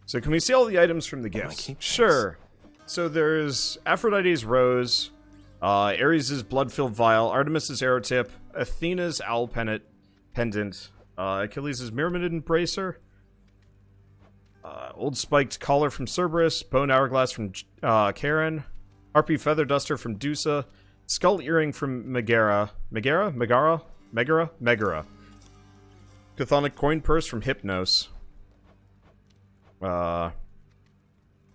So can we see all the items from the gifts? Sure. So there's Aphrodite's rose, Ares' blood-filled vial, Artemis' arrow tip, Athena's owl pendant, Achilles' Myrmidon bracer, old spiked collar from Cerberus, bone hourglass from Karen, harpy feather duster from Dusa, skull earring from Megara, chthonic coin purse from Hypnos,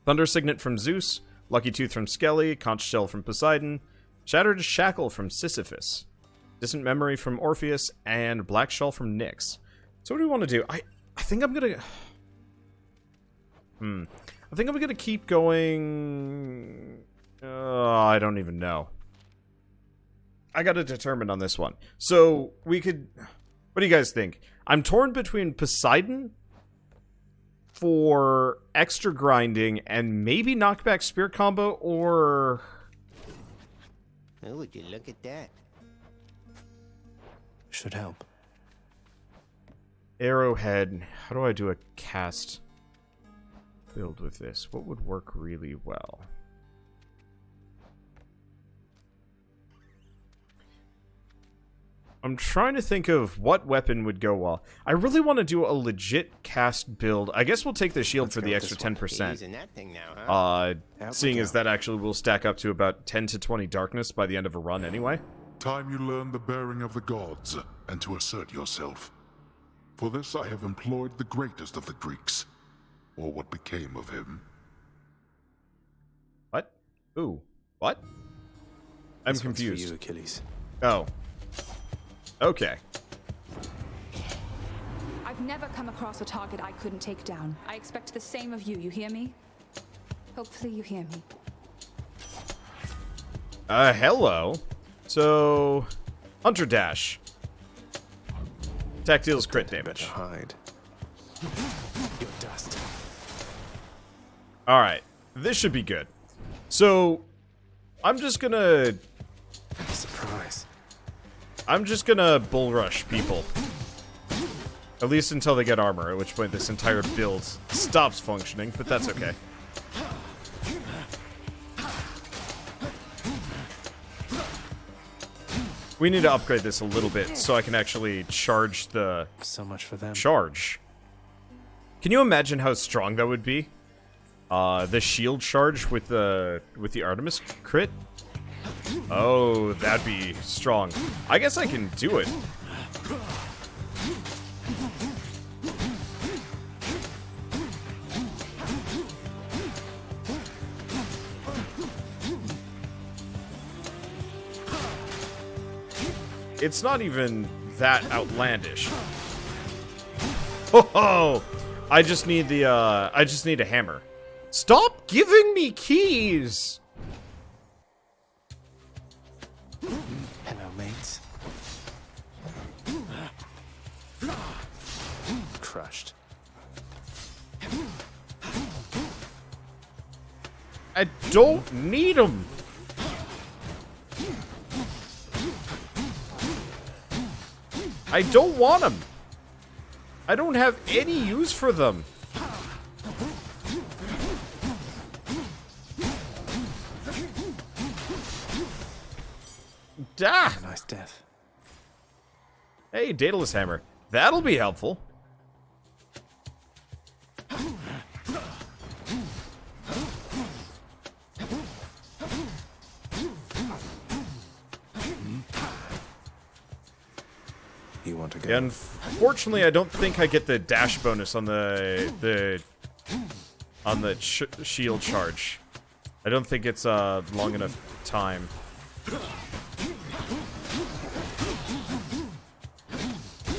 thunder signet from Zeus, lucky tooth from Skelly, conch shell from Poseidon, shattered shackle from Sisyphus, distant memory from Orpheus, and black shell from Nyx. So what do we want to do? I think I'm gonna I think I'm gonna keep going. I don't even know. I gotta determine on this one. So we could. What do you guys think? I'm torn between Poseidon for extra grinding and maybe knockback spirit combo, or Oh, would you look at that? Should help. Arrowhead. How do I do a cast build with this? What would work really well? I'm trying to think of what weapon would go well. I really want to do a legit cast build. I guess we'll take the shield for the extra 10%. Using that thing now, huh? Seeing as that actually will stack up to about 10 to 20 darkness by the end of a run anyway. Time you learn the bearing of the gods, and to assert yourself. For this I have employed the greatest of the Greeks, or what became of him. What? Ooh. What? I'm This one's confused. for you, Achilles. Oh. Okay. I've never come across a target I couldn't take down. I expect the same of you, you hear me? Hopefully you hear me. Hello. So, Hunter Dash. Attack deals crit damage. Hide. Your dust. Alright. This should be good. So, I'm just gonna Surprise. bull rush people. At least until they get armor, at which point this entire build stops functioning, but that's okay. We need to upgrade this a little bit so I can actually charge the So much for them. charge. Can you imagine how strong that would be? The shield charge with the Artemis crit? Oh, that'd be strong. I guess I can do it. It's not even that outlandish. Oh, I just need the I just need a hammer. Stop giving me keys. Hello, mates. Crushed. I don't need them. I don't want them. I don't have any use for them. Ah! Nice death. Hey, Daedalus Hammer. That'll be helpful. You want to go? Unfortunately, I don't think I get the dash bonus on the shield charge. I don't think it's long enough time.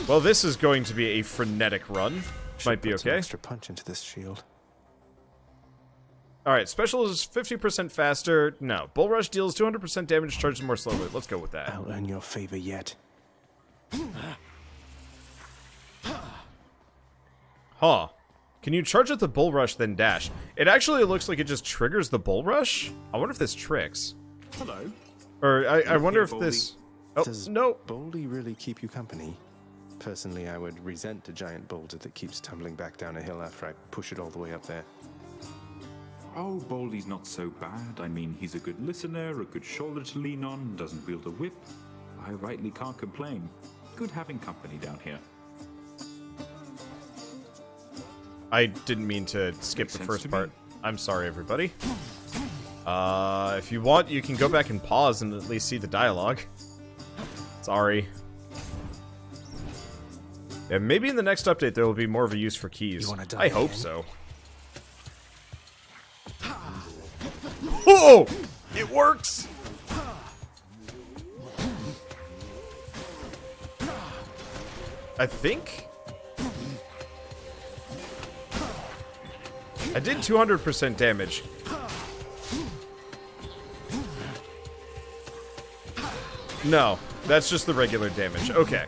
Well, this is going to be a frenetic run. Might be Put some okay. extra punch into this shield. All right, special is 50% faster. No, Bull Rush deals 200% damage, charges more slowly. Let's go with that. I'll earn your favor yet. Huh. Can you charge with the Bull Rush, then dash? It actually looks like it just triggers the Bull Rush. I wonder if this tricks. Hello. Or I wonder if Baldy? this... Oh, Does no. Baldy really keep you company? Personally, I would resent a giant boulder that keeps tumbling back down a hill after I push it all the way up there. Oh, Baldy's not so bad. I mean, he's a good listener, a good shoulder to lean on, doesn't wield a whip. I rightly can't complain. Good having company down here. I didn't mean to skip the first part. I'm sorry, everybody. If you want, you can go back and pause and at least see the dialogue. Sorry. Yeah, maybe in the next update there will be more of a use for keys. You wanna die I hope again? so. Oh! It works! I think? I did 200% damage. No, that's just the regular damage. Okay.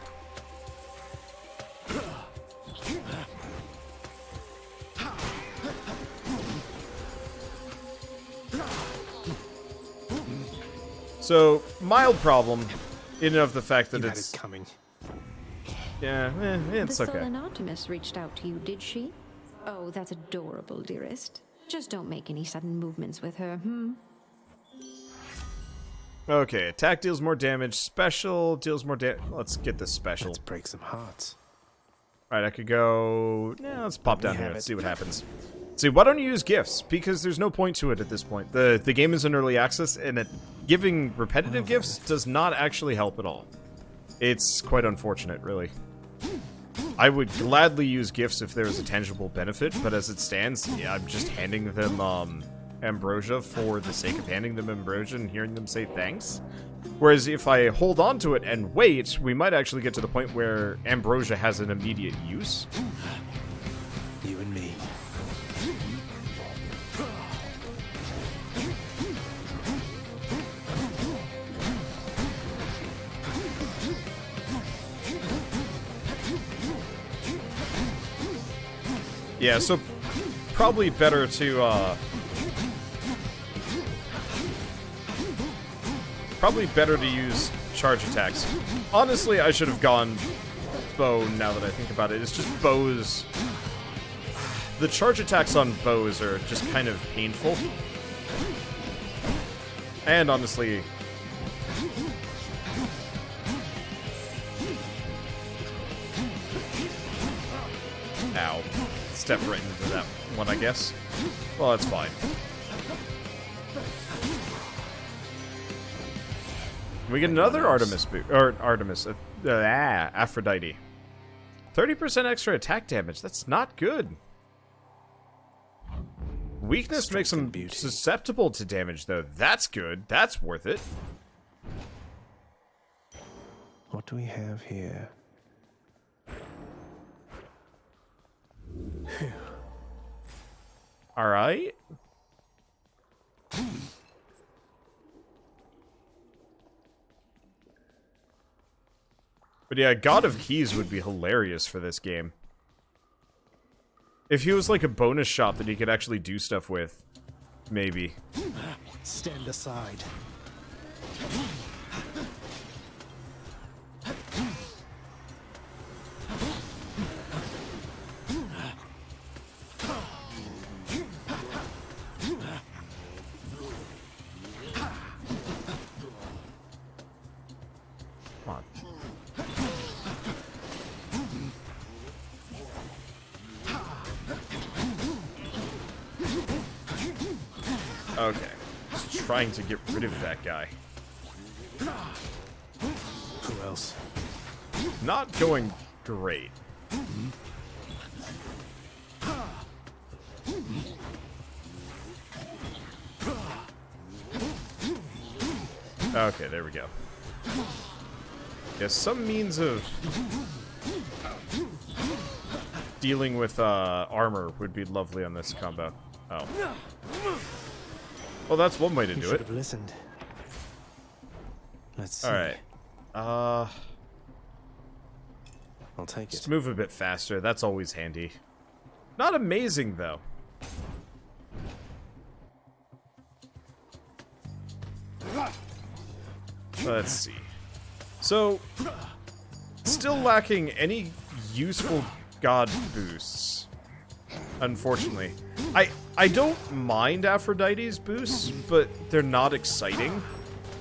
So, mild problem, in and of the fact that You had it's... it coming. Yeah, it's The okay. Sullen Optimist reached out to you, did she? Oh, that's adorable, dearest. Just don't make any sudden movements with her, Okay, attack deals more damage, special deals more damage. Let's get this special. Let's break some hearts. Alright, I could go... Yeah, let's pop down We here have and it. see what happens. See, why don't you use gifts? Because there's no point to it at this point. The game is in early access, and giving repetitive gifts does not actually help at all. It's quite unfortunate, really. I would gladly use gifts if there was a tangible benefit, but as it stands, yeah, I'm just handing them ambrosia for the sake of handing them ambrosia and hearing them say thanks. Whereas if I hold on to it and wait, we might actually get to the point where ambrosia has an immediate use. You and me. Yeah, so probably better to, probably better to use charge attacks. Honestly, I should have gone bow now that I think about it. It's just bows. The charge attacks on bows are just kind of painful. And honestly... Ow. Step right into that one, I guess. Well, that's fine. We get another Artemis boot, or Artemis, Aphrodite. 30% extra attack damage. That's not good. Weakness makes them susceptible to damage, though. That's good. That's worth it. What do we have here? All right. But yeah, God of Keys would be hilarious for this game. If he was like a bonus shop that he could actually do stuff with, maybe. Stand aside. Come on. Okay. Just trying to get rid of that guy. Who else? Not going great. Okay, there we go. Yeah, some means of dealing with armor would be lovely on this combo. Oh. Well, that's one way to You do should it. have listened. Let's see. Alright. I'll take Just it. move a bit faster. That's always handy. Not amazing, though. Let's see. So, Still lacking any useful god boosts, unfortunately. I don't mind Aphrodite's boosts, but they're not exciting.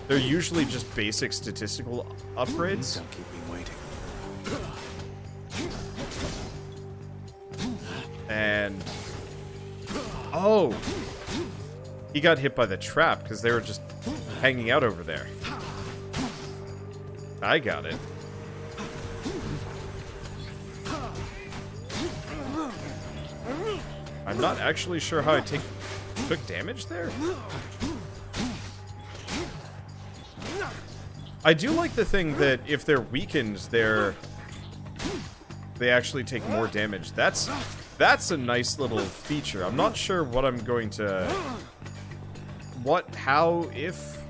They're usually just basic statistical upgrades. Don't keep me waiting. And... oh! He got hit by the trap because they were just hanging out over there. I got it. I'm not actually sure how I took damage there. I do like the thing that if they're weakened, they actually take more damage. That's a nice little feature. I'm not sure what I'm going to... what, how, if...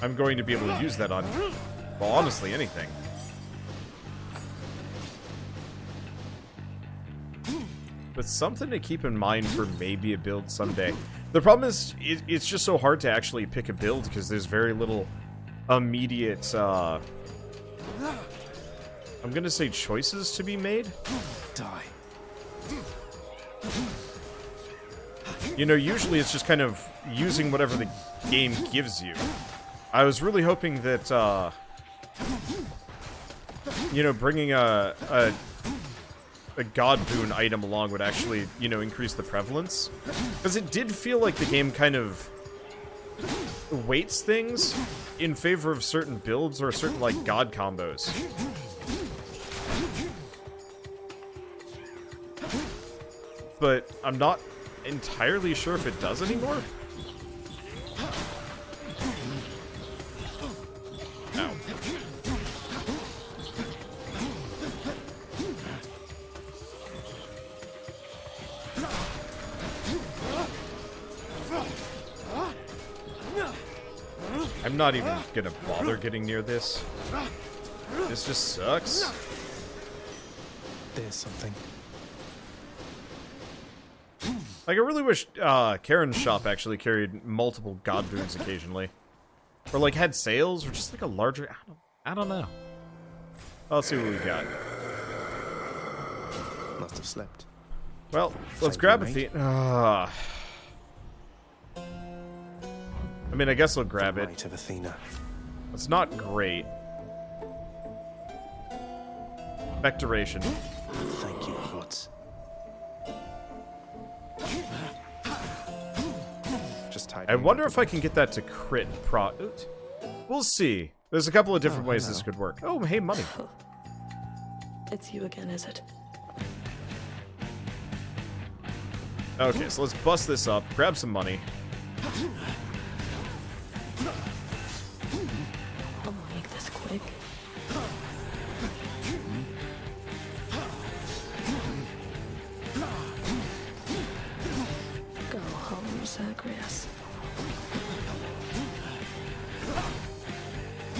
I'm going to be able to use that on, well, honestly, anything. But something to keep in mind for maybe a build someday. The problem is, it's just so hard to actually pick a build because there's very little immediate, I'm gonna say choices to be made. Die. You know, usually it's just kind of using whatever the game gives you. I was really hoping that, you know, bringing a god boon item along would actually, you know, increase the prevalence. Because it did feel like the game kind of weights things in favor of certain builds or certain, like, god combos. But I'm not entirely sure if it does anymore. Ow. I'm not even gonna bother getting near this. This just sucks. There's something. Like, I really wish Karen's shop actually carried multiple god boons occasionally. Or, like, had sales, or just, like, a larger... I don't know. Let's see what we got. Must have slept. Well, let's Thank grab you, Athena. mate. I mean, I guess I'll grab The it. might of Athena. It's not great. Vectoration. Thank you, gods. Just hide. I wonder if I can get that to crit We'll see. There's a couple of different ways this could work. Oh, hey, money. It's you again, is it? Okay, so let's bust this up, grab some money. I'll make this quick. Go home, Zagreus.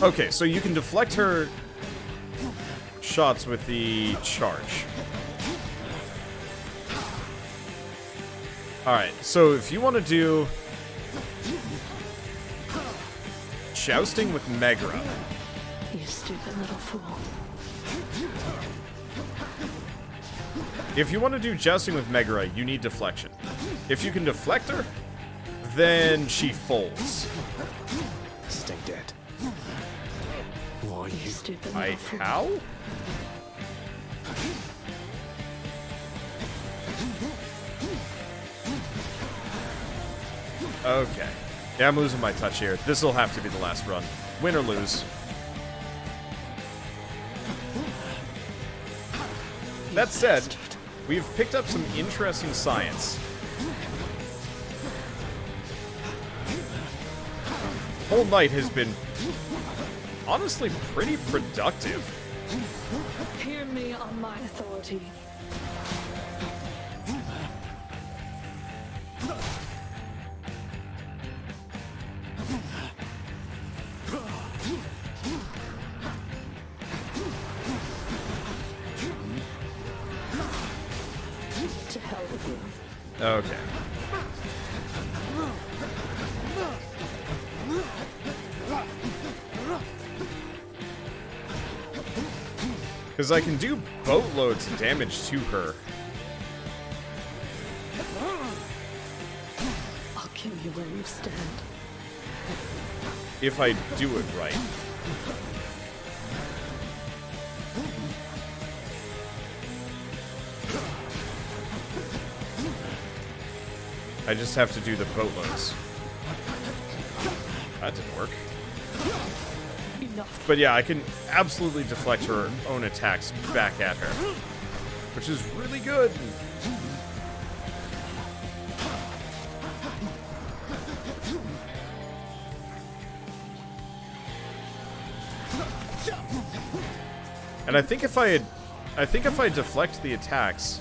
Okay, so you can deflect her shots with the charge. Alright, so if you want to do Jousting with Megra. You stupid little fool. If you want to do Jousting with Megra, you need deflection. If you can deflect her, then she folds. Stay dead. Why You you? stupid little fool. How? Okay. Yeah, I'm losing my touch here. This will have to be the last run. Win or lose. That said, we've picked up some interesting science. Whole night has been honestly pretty productive. Hear me on my authority. To hell with you. Okay. Because I can do boatloads of damage to her. I'll kill you where you stand. If I do it right. I just have to do the boatloads. That didn't work. Enough. But yeah, I can absolutely deflect her own attacks back at her. Which is really good. And I think if I deflect the attacks,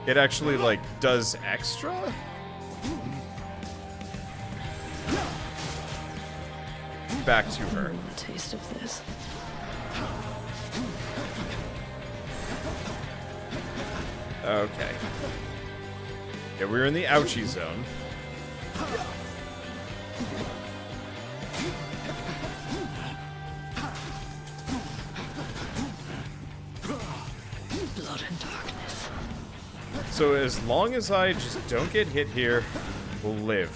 it actually, like, does extra? Back to her. A taste of this. Okay. Yeah, we're in the ouchie zone. Blood and darkness. So as long as I just don't get hit here, we'll live.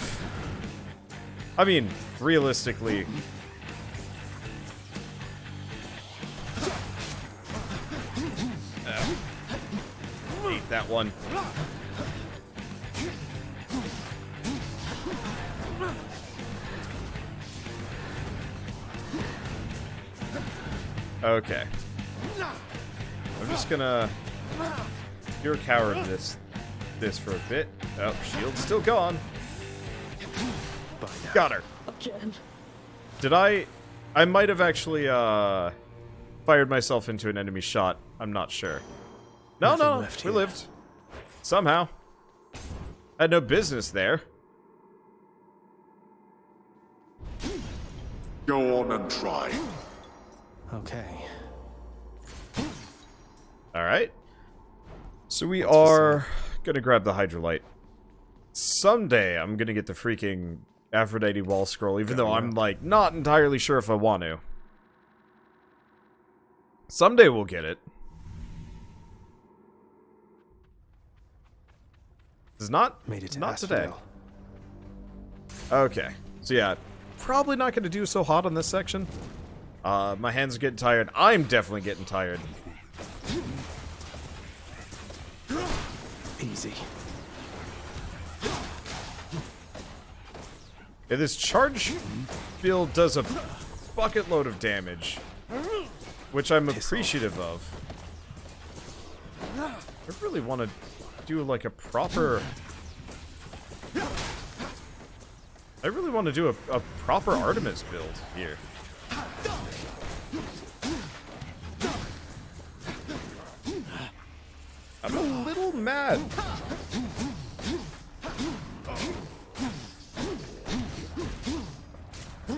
I mean, realistically... Eat that one. Okay. I'm just gonna... Pure coward this for a bit. Oh, shield's still gone. Got her. Again. Did I might have actually fired myself into an enemy shot. I'm not sure. No, Nothing no, left we here. lived. Somehow. Had no business there. Go on and try. Okay. Alright. So we are gonna grab the Hydrolite. Someday I'm gonna get the freaking Aphrodite wall scroll, even though I'm, like, not entirely sure if I want to. Someday we'll get it. It's not, Made it to not today. Asphodel. Okay. So yeah, probably not gonna do so hot on this section. My hands are getting tired. I'm definitely getting tired. Easy. Yeah, this charge build does a bucket load of damage, which I'm appreciative of. I really want to do like a proper... I really want to do a proper Artemis build here. I'm a little mad.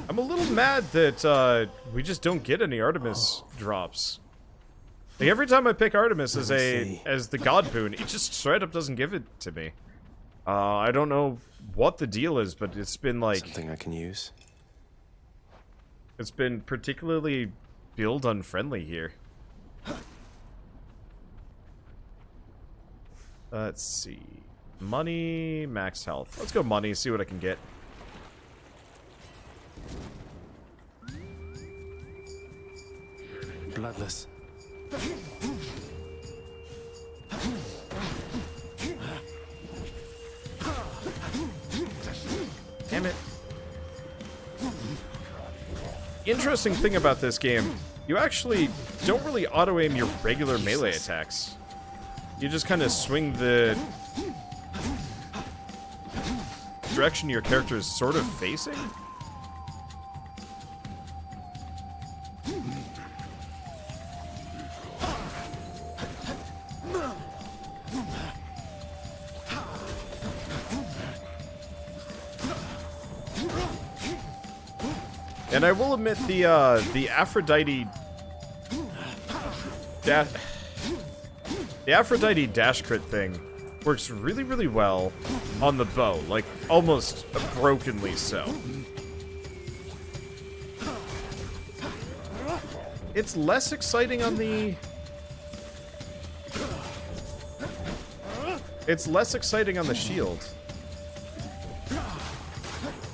I'm a little mad that we just don't get any Artemis drops. Like every time I pick Artemis as the god boon, it just straight up doesn't give it to me. I don't know what the deal is, but it's been like Something I can use. it's been particularly build unfriendly here. Let's see. Money, max health. Let's go money, see what I can get. Bloodless. Damn it. Interesting thing about this game, you actually don't really auto-aim your regular melee attacks. You just kind of swing the direction your character is sort of facing. And I will admit the Aphrodite the Aphrodite dash crit thing works really, really well on the bow, like almost brokenly so. It's less exciting on the... It's less exciting on the shield.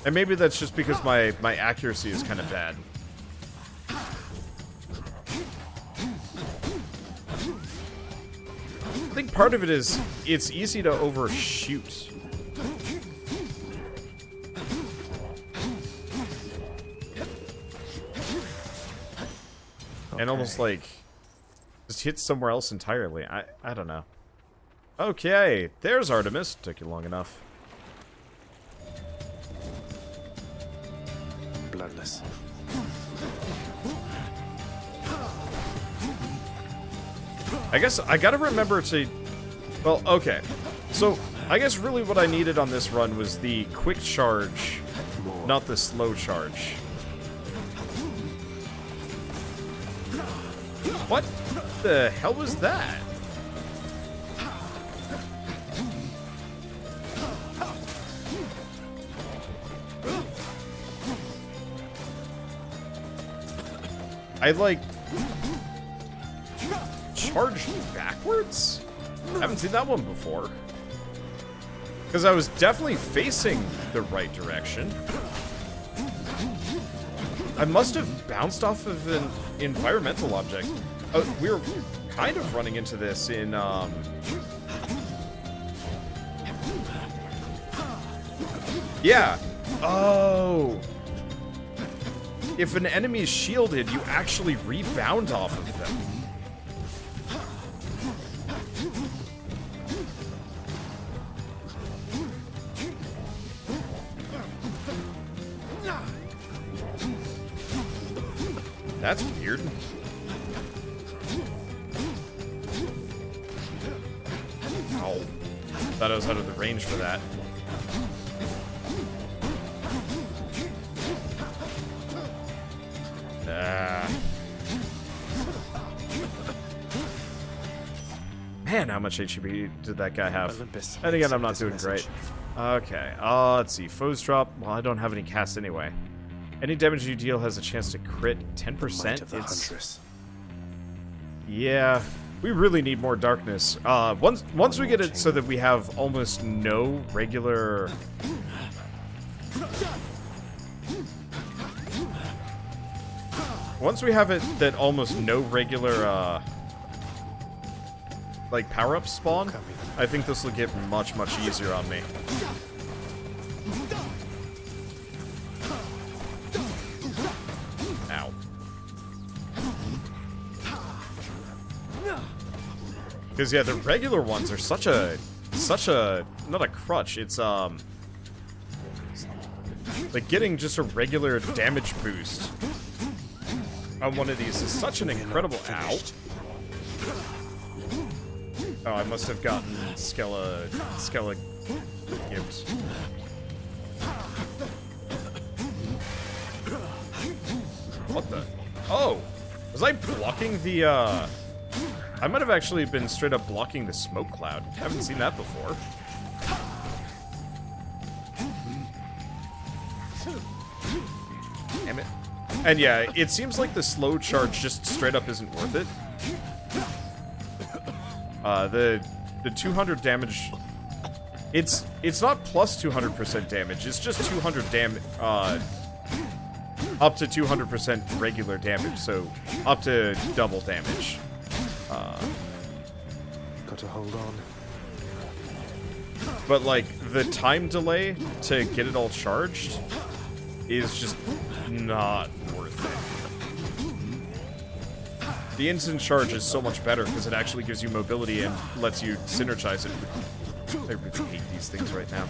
And maybe that's just because my accuracy is kind of bad. I think part of it is it's easy to overshoot. And almost like just hit somewhere else entirely. I don't know. Okay, there's Artemis. Took you long enough. Bloodless. I guess I gotta remember to... Well, okay. So, I guess really what I needed on this run was the quick charge, not the slow charge. What the hell was that? I, like, charged backwards? I haven't seen that one before. Because I was definitely facing the right direction. I must have bounced off of an environmental object. We were kind of running into this in, Yeah. Oh. If an enemy is shielded, you actually rebound off of them. That's weird. Oh. Thought I was out of the range for that. Man, how much HP did that guy have? Olympus, and again, I'm not this doing message. great. Okay, let's see. Foes drop. Well, I don't have any cast anyway. Any damage you deal has a chance to crit 10%. Might of the Huntress. Yeah, we really need more darkness. Once we get it so that we have almost no regular... Once we have it that almost no regular, like, power-ups spawn, I think this will get much, much easier on me. Ow. Because, yeah, the regular ones are such a, not a crutch, it's, like, getting just a regular damage boost on one of these is such an incredible... Ow. Oh, I must have gotten Skella gibbed. What the? Oh! Was I blocking the, I might have actually been straight up blocking the smoke cloud. I haven't seen that before. Damn it. And yeah, it seems like the slow charge just straight up isn't worth it. The 200 damage, it's not plus 200% damage, it's just 200 damage, up to 200% regular damage, so up to double damage. Got to hold on. But like, the time delay to get it all charged is just not worth it. The instant charge is so much better because it actually gives you mobility and lets you synergize it. I really hate these things right now.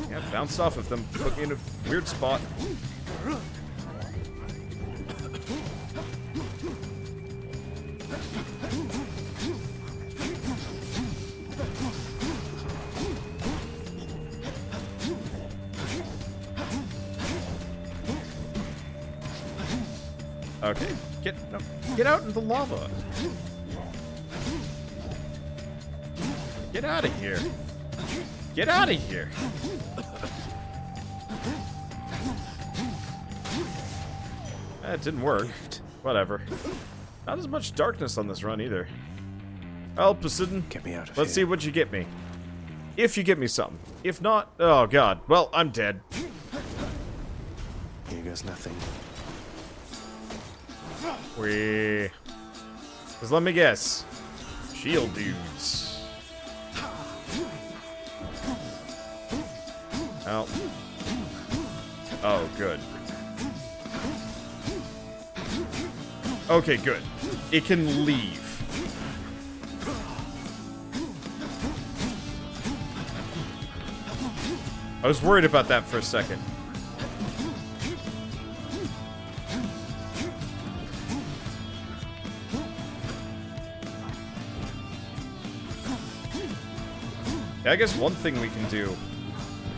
Yeah, bounced off of them, put me in a weird spot. Okay, get out in the lava. Get out of here. Get out of here. It didn't work. Gift. Whatever. Not as much darkness on this run either. Well, Poseidon, Get me out of let's see here. what you get me. If you get me something. If not, oh god. Well, I'm dead. Here goes nothing. Wee. Cause let me guess. Shield dudes. Oh. Oh, good. Okay, good. It can leave. I was worried about that for a second. I guess one thing we can do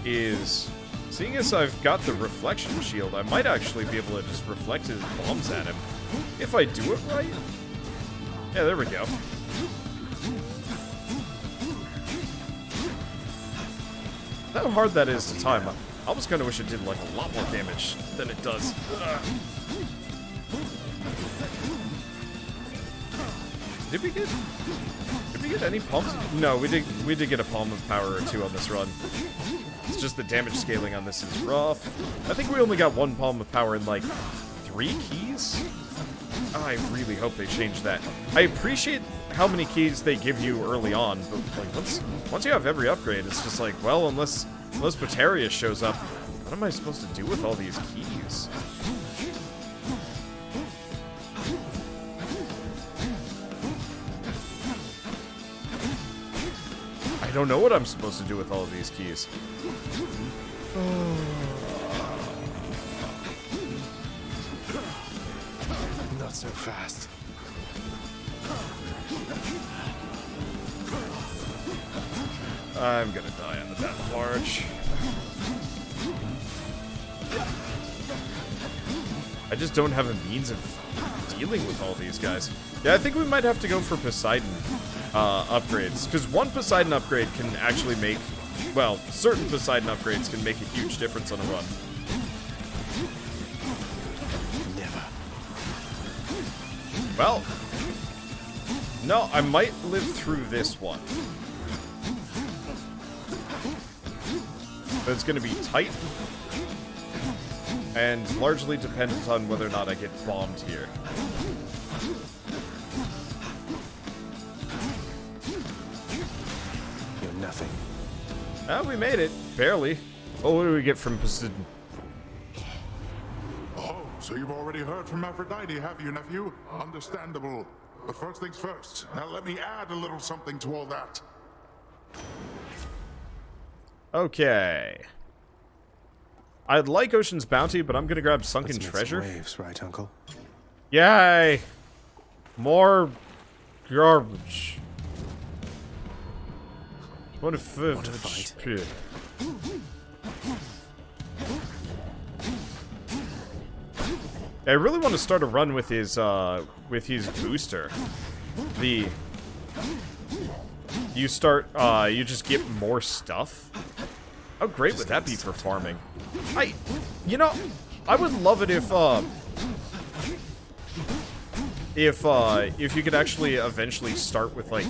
is, seeing as I've got the reflection shield, I might actually be able to just reflect his bombs at him. If I do it right. Yeah, there we go. How hard that is to time. I almost kind of wish it did like a lot more damage than it does. Ugh. Did we get any palms? No, we did get a palm of power or two on this run. It's just the damage scaling on this is rough. I think we only got one palm of power in like 3 keys. I really hope they change that. I appreciate how many keys they give you early on, but like once you have every upgrade, it's just like, well, unless Batarius shows up, what am I supposed to do with all these keys? I don't know what I'm supposed to do with all of these keys. Not so fast. I'm gonna die on the battle barge. I just don't have a means of dealing with all these guys. Yeah, I think we might have to go for Poseidon upgrades, because one Poseidon upgrade can actually make, well, certain Poseidon upgrades can make a huge difference on a run. Never. Well, no, I might live through this one. But it's going to be tight, and largely dependent on whether or not I get bombed here. You're nothing. Oh, we made it. Barely. Oh, what do we get from Poseidon? Oh, so you've already heard from Aphrodite, have you, nephew? Understandable. But first things first. Now let me add a little something to all that. Okay. I'd like Ocean's Bounty, but I'm gonna grab Sunken Let's make some Treasure. waves, right, Uncle? Yay! More garbage. What if... Want to fight? I really want to start a run with his booster. You start, you just get more stuff. How great would that be for farming? You know, I would love it if you could actually eventually start with, like,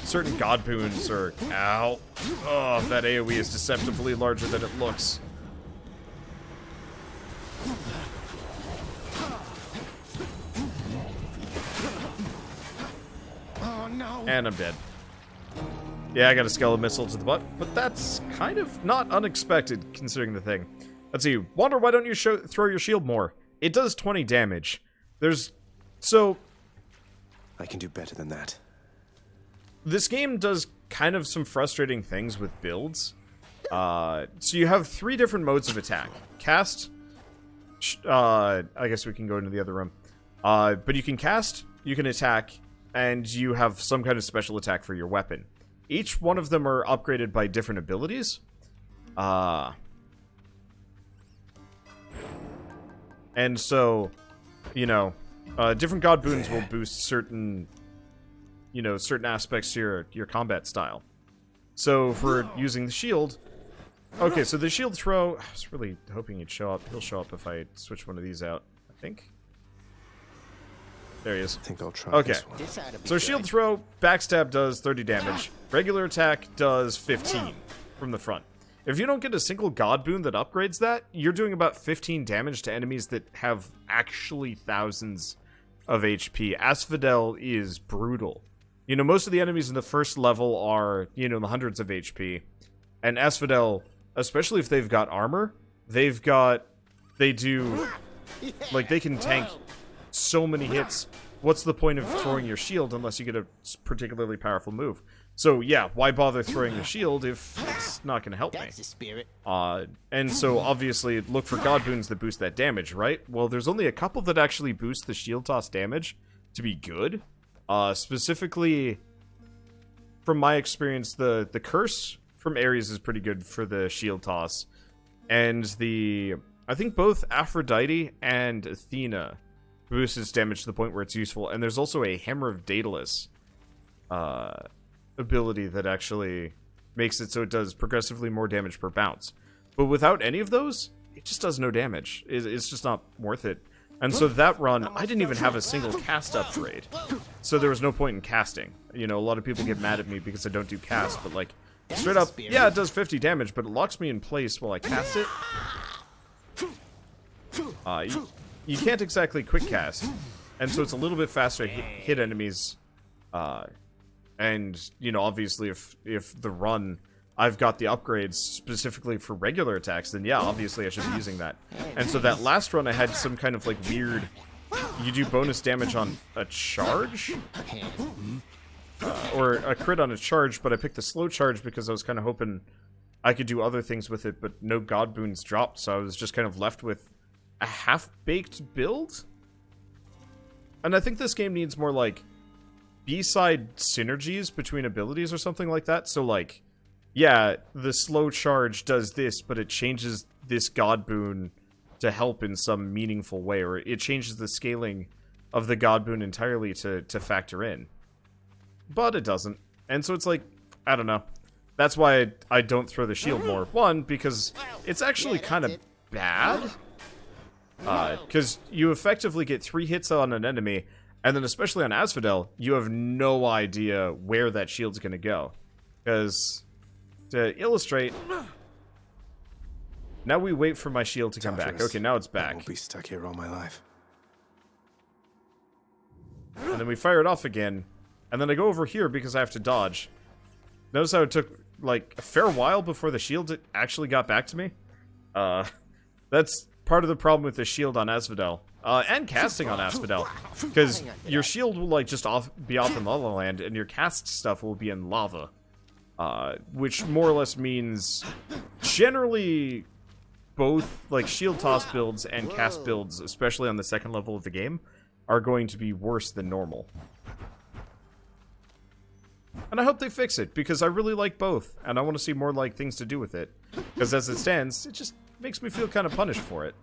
certain god boons or... Ow. Oh, that AoE is deceptively larger than it looks. Oh no! And I'm dead. Yeah, I got a skeleton missile to the butt, but that's kind of not unexpected considering the thing. Let's see. Wander, why don't you throw your shield more? It does 20 damage. So... I can do better than that. This game does kind of some frustrating things with builds. So you have 3 different modes of attack. Cast... I guess we can go into the other room. But you can cast, you can attack, and you have some kind of special attack for your weapon. Each one of them are upgraded by different abilities. And so, you know, different god boons will boost certain, you know, certain aspects to your combat style. So for using the shield, okay, so the shield throw, I was really hoping he'd show up. He'll show up if I switch one of these out, I think. I think I'll try Okay. this one. This ought to be So shield good. throw, backstab does 30 damage. Regular attack does 15 from the front. If you don't get a single god boon that upgrades that, you're doing about 15 damage to enemies that have actually thousands of HP. Asphodel is brutal. You know, most of the enemies in the first level are, you know, in the hundreds of HP. And Asphodel, especially if they've got armor, they do, like, they can tank so many hits. What's the point of throwing your shield unless you get a particularly powerful move? So, yeah, why bother throwing the shield if it's not going to help me? That's the spirit. And so, obviously, look for god boons that boost that damage, right? Well, there's only a couple that actually boost the shield toss damage to be good. Specifically, from my experience, the curse from Ares is pretty good for the shield toss. And I think both Aphrodite and Athena boosts its damage to the point where it's useful. And there's also a Hammer of Daedalus ability that actually makes it so it does progressively more damage per bounce. But without any of those, it just does no damage. It's just not worth it. And so that run, I didn't even have a single cast upgrade. So there was no point in casting. You know, a lot of people get mad at me because I don't do cast, but like, straight up, yeah, it does 50 damage, but it locks me in place while I cast it. You can't exactly quick cast, and so it's a little bit faster to hit enemies. And, you know, obviously if the run, I've got the upgrades specifically for regular attacks, then yeah, obviously I should be using that. And so that last run I had some kind of like weird, you do bonus damage on a charge? Or a crit on a charge, but I picked the slow charge because I was kind of hoping I could do other things with it, but no god boons dropped, so I was just kind of left with a half-baked build? And I think this game needs more like B-side synergies between abilities or something like that. So, like, yeah, the slow charge does this, but it changes this god boon to help in some meaningful way, or it changes the scaling of the god boon entirely to factor in. But it doesn't. And so it's like, I don't know. That's why I don't throw the shield more. One, because it's actually kind of bad. Because you effectively get 3 hits on an enemy, and then especially on Asphodel, you have no idea where that shield's going to go. Because, to illustrate, now we wait for my shield to come back. Okay, now it's I back. won't be stuck here all my life. And then we fire it off again, and then I go over here because I have to dodge. Notice how it took, like, a fair while before the shield actually got back to me? That's part of the problem with the shield on Asphodel. And casting on Asphodel. Because your shield will, like, just be off in Lava Land, and your cast stuff will be in lava. Which more or less means, generally, both, like, shield toss builds and cast builds, especially on the second level of the game, are going to be worse than normal. And I hope they fix it, because I really like both, and I want to see more, like, things to do with it. Because as it stands, it just makes me feel kind of punished for it.